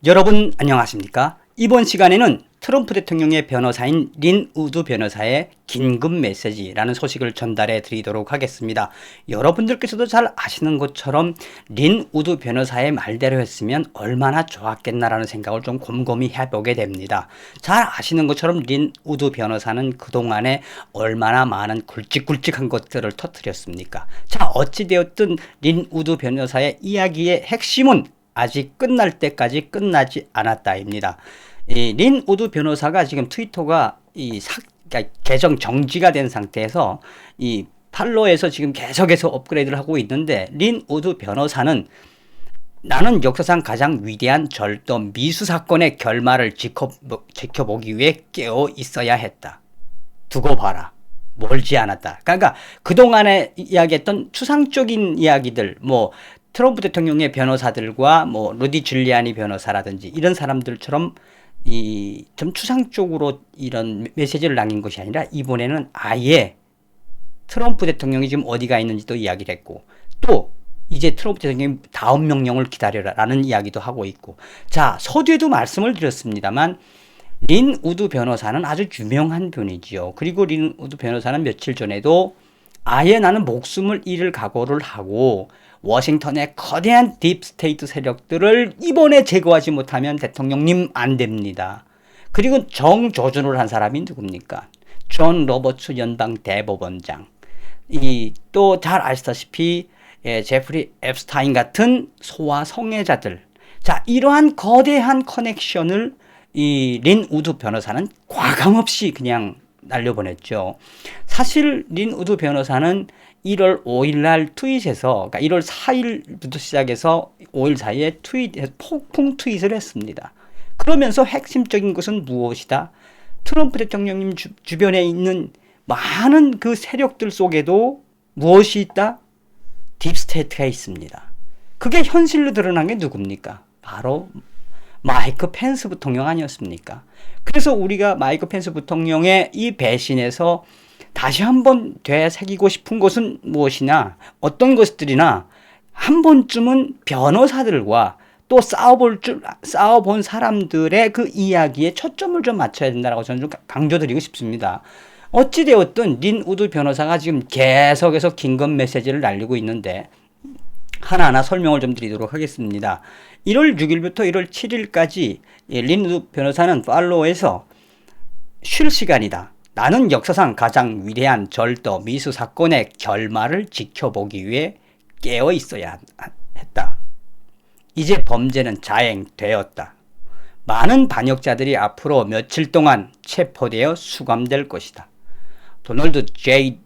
여러분 안녕하십니까? 이번 시간에는 트럼프 대통령의 변호사인 린 우드 변호사의 긴급 메시지라는 소식을 전달해 드리도록 하겠습니다. 여러분들께서도 잘 아시는 것처럼 린 우드 변호사의 말대로 했으면 얼마나 좋았겠나라는 생각을 좀 곰곰이 해보게 됩니다. 잘 아시는 것처럼 린 우드 변호사는 그동안에 얼마나 많은 굵직굵직한 것들을 터뜨렸습니까? 자, 어찌되었든 린 우드 변호사의 이야기의 핵심은 아직 끝날 때까지 끝나지 않았다입니다. 린 우드 변호사가 지금 트위터가 그러니까 계정 정지가 된 상태에서 이 팔로에서 지금 계속해서 업그레이드를 하고 있는데, 린 우드 변호사는 나는 역사상 가장 위대한 절도 미수 사건의 결말을 지켜보기 위해 깨어 있어야 했다. 두고 봐라. 멀지 않았다. 그러니까 그동안에 이야기했던 추상적인 이야기들, 트럼프 대통령의 변호사들과 루디 줄리아니 변호사라든지 이런 사람들처럼 좀 추상적으로 이런 메시지를 남긴 것이 아니라, 이번에는 아예 트럼프 대통령이 지금 어디가 있는지도 이야기를 했고, 또 이제 트럼프 대통령이 다음 명령을 기다려라라는 이야기도 하고 있고. 자, 서두에도 말씀을 드렸습니다만 린 우드 변호사는 아주 유명한 분이지요. 그리고 린 우드 변호사는 며칠 전에도 아예 나는 목숨을 잃을 각오를 하고 워싱턴의 거대한 딥스테이트 세력들을 이번에 제거하지 못하면 대통령님 안 됩니다. 그리고 정조준을 한 사람이 누굽니까? 존 로버츠 연방 대법원장. 또 잘 아시다시피 제프리 앱스타인 같은 소아 성애자들. 자, 이러한 거대한 커넥션을 이 린 우드 변호사는 과감없이 그냥 날려보냈죠. 사실 린 우드 변호사는 1월 5일 날 트윗에서, 그러니까 1월 4일부터 시작해서 5일 사이에 폭풍 트윗을 했습니다. 그러면서 핵심적인 것은 무엇이다? 트럼프 대통령님 주변에 있는 많은 그 세력들 속에도 무엇이 있다? 딥스테이트가 있습니다. 그게 현실로 드러난 게 누굽니까? 바로 마이크 펜스 부통령 아니었습니까? 그래서 우리가 마이크 펜스 부통령의 이 배신에서 다시 한번 되새기고 싶은 것은 무엇이냐? 어떤 것들이나 한 번쯤은 변호사들과 또 싸워본 사람들의 그 이야기에 초점을 좀 맞춰야 된다고 저는 좀 강조드리고 싶습니다. 어찌되었든 린 우드 변호사가 지금 계속해서 긴급 메시지를 날리고 있는데, 하나하나 설명을 좀 드리도록 하겠습니다. 1월 6일부터 1월 7일까지 린 우드 변호사는 팔로우에서 쉴 시간이다. 나는 역사상 가장 위대한 절도 미수 사건의 결말을 지켜보기 위해 깨어 있어야 했다. 이제 범죄는 자행되었다. 많은 반역자들이 앞으로 며칠 동안 체포되어 수감될 것이다. 도널드 J.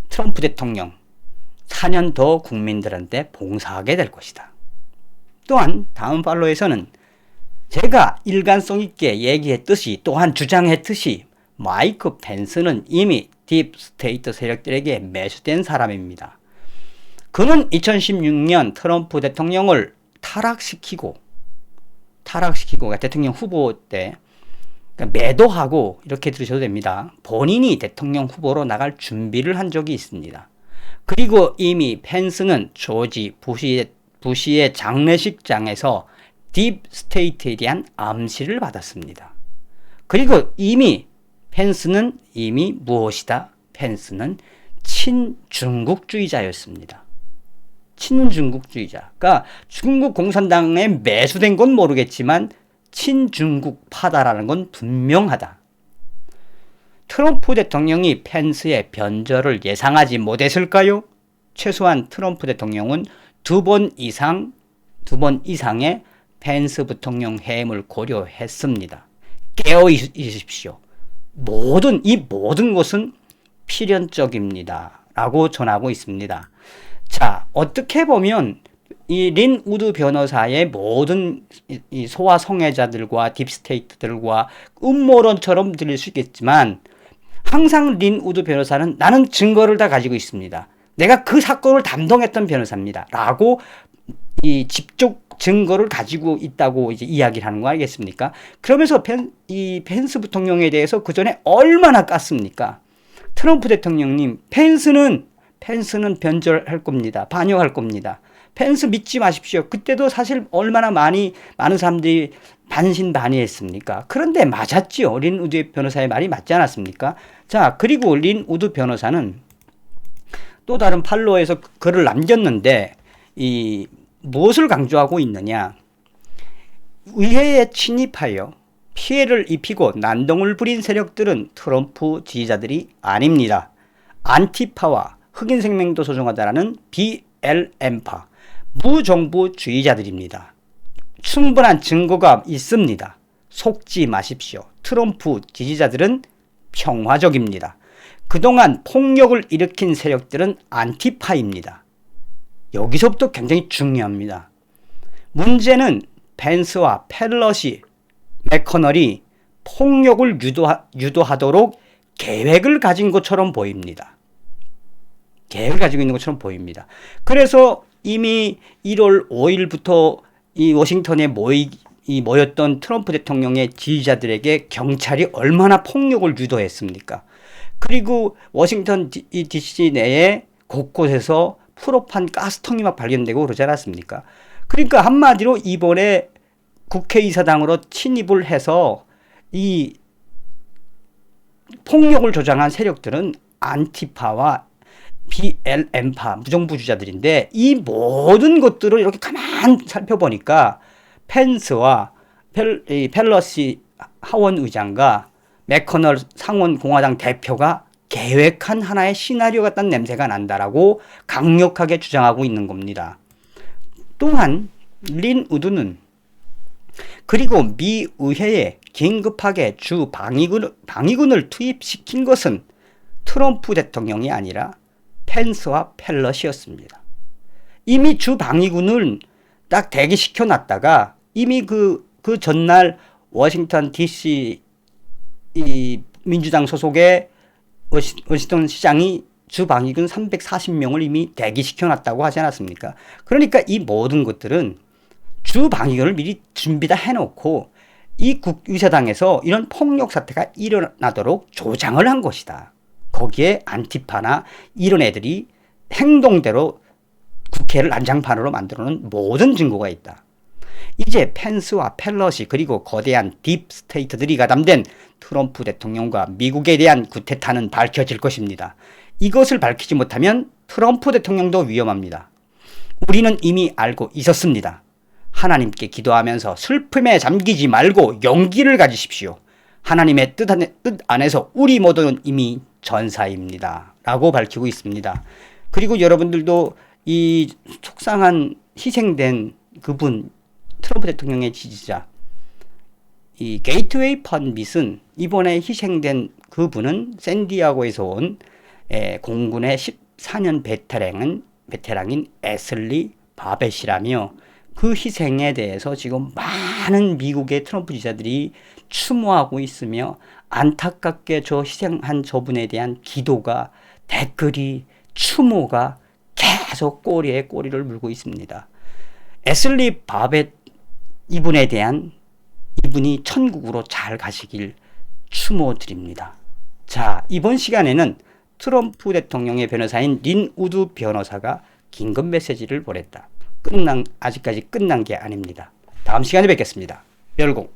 트럼프 대통령 4년 더 국민들한테 봉사하게 될 것이다. 또한 다음 팔로에서는 제가 일관성 있게 얘기했듯이, 또한 주장했듯이 마이크 펜스는 이미 딥스테이트 세력들에게 매수된 사람입니다. 그는 2016년 트럼프 대통령을 타락시키고 대통령 후보 때 매도하고, 이렇게 들으셔도 됩니다. 본인이 대통령 후보로 나갈 준비를 한 적이 있습니다. 그리고 이미 펜스는 조지 부시의 장례식장에서 딥스테이트에 대한 암시를 받았습니다. 그리고 펜스는 이미 무엇이다? 펜스는 친중국주의자였습니다. 친중국주의자. 그러니까 중국 공산당에 매수된 건 모르겠지만 친중국파다라는 건 분명하다. 트럼프 대통령이 펜스의 변절을 예상하지 못했을까요? 최소한 트럼프 대통령은 두 번 이상의 펜스 부통령 해임을 고려했습니다. 깨어 있으십시오. 이 모든 것은 필연적입니다. 라고 전하고 있습니다. 자, 어떻게 보면 이 린 우드 변호사의 모든 이 소아 성애자들과 딥스테이트들과 음모론처럼 들릴 수 있겠지만, 항상 린 우드 변호사는 나는 증거를 다 가지고 있습니다. 내가 그 사건을 담당했던 변호사입니다. 라고 이 직접 증거를 가지고 있다고 이제 이야기를 하는 거 아니겠습니까? 그러면서 이 펜스 부통령에 대해서 그 전에 얼마나 깠습니까? 트럼프 대통령님, 펜스는 변절할 겁니다. 반역할 겁니다. 펜스 믿지 마십시오. 그때도 사실 얼마나 많은 사람들이 반신반의했습니까? 그런데 맞았지요. 린 우드 변호사의 말이 맞지 않았습니까? 자, 그리고 린 우드 변호사는 또 다른 팔로에서 글을 남겼는데 무엇을 강조하고 있느냐? 의회에 침입하여 피해를 입히고 난동을 부린 세력들은 트럼프 지지자들이 아닙니다. 안티파와 흑인생명도 소중하다라는 BLM파 무정부주의자들입니다. 충분한 증거가 있습니다. 속지 마십시오. 트럼프 지지자들은 평화적입니다. 그동안 폭력을 일으킨 세력들은 안티파입니다. 여기서부터 굉장히 중요합니다. 문제는 펜스와 펠러시, 맥커널이 폭력을 유도하도록 계획을 가진 것처럼 보입니다. 계획을 가지고 있는 것처럼 보입니다. 그래서 이미 1월 5일부터 이 워싱턴에 모였던 트럼프 대통령의 지지자들에게 경찰이 얼마나 폭력을 유도했습니까? 그리고 워싱턴 DC 내에 곳곳에서 프로판 가스통이 막 발견되고 그러지 않았습니까? 그러니까 한마디로 이번에 국회의사당으로 침입을 해서 이 폭력을 조장한 세력들은 안티파와 BLM파 무정부주의자들인데, 이 모든 것들을 이렇게 가만 살펴보니까 펜스와 펠러시 하원 의장과 맥커널 상원 공화당 대표가 계획한 하나의 시나리오 같다는 냄새가 난다라고 강력하게 주장하고 있는 겁니다. 또한 린 우드는 그리고 미 의회에 긴급하게 주 방위군을 투입시킨 것은 트럼프 대통령이 아니라 펜스와 펠러시였습니다. 이미 주 방위군을 딱 대기시켜 놨다가 이미 그 전날 워싱턴 DC 민주당 소속의 워싱턴 시장이 주 방위군 340명을 이미 대기시켜 놨다고 하지 않았습니까? 그러니까 이 모든 것들은 주 방위군을 미리 준비 다 해놓고 이 국의사당에서 이런 폭력 사태가 일어나도록 조장을 한 것이다. 거기에 안티파나 이런 애들이 행동대로 국회를 난장판으로 만들어놓은 모든 증거가 있다. 이제 펜스와 펠러시 그리고 거대한 딥스테이트들이 가담된 트럼프 대통령과 미국에 대한 구태타는 밝혀질 것입니다. 이것을 밝히지 못하면 트럼프 대통령도 위험합니다. 우리는 이미 알고 있었습니다. 하나님께 기도하면서 슬픔에 잠기지 말고 용기를 가지십시오. 하나님의 뜻 안에서 우리 모두는 이미 전사입니다. 라고 밝히고 있습니다. 그리고 여러분들도 이 속상한 희생된 그분, 트럼프 대통령의 지지자, 이 게이트웨이 펀빗은 이번에 희생된 그분은 샌디아고에서 온 공군의 14년 베테랑인 애슬리 바벳이라며, 그 희생에 대해서 지금 많은 미국의 트럼프 지지자들이 추모하고 있으며 안타깝게 저 희생한 저분에 대한 기도가, 댓글이, 추모가 계속 꼬리에 꼬리를 물고 있습니다. 애슬리 바벳 이분이 천국으로 잘 가시길 추모드립니다. 자, 이번 시간에는 트럼프 대통령의 변호사인 린 우드 변호사가 긴급 메시지를 보냈다. 아직까지 끝난 게 아닙니다. 다음 시간에 뵙겠습니다. 별공.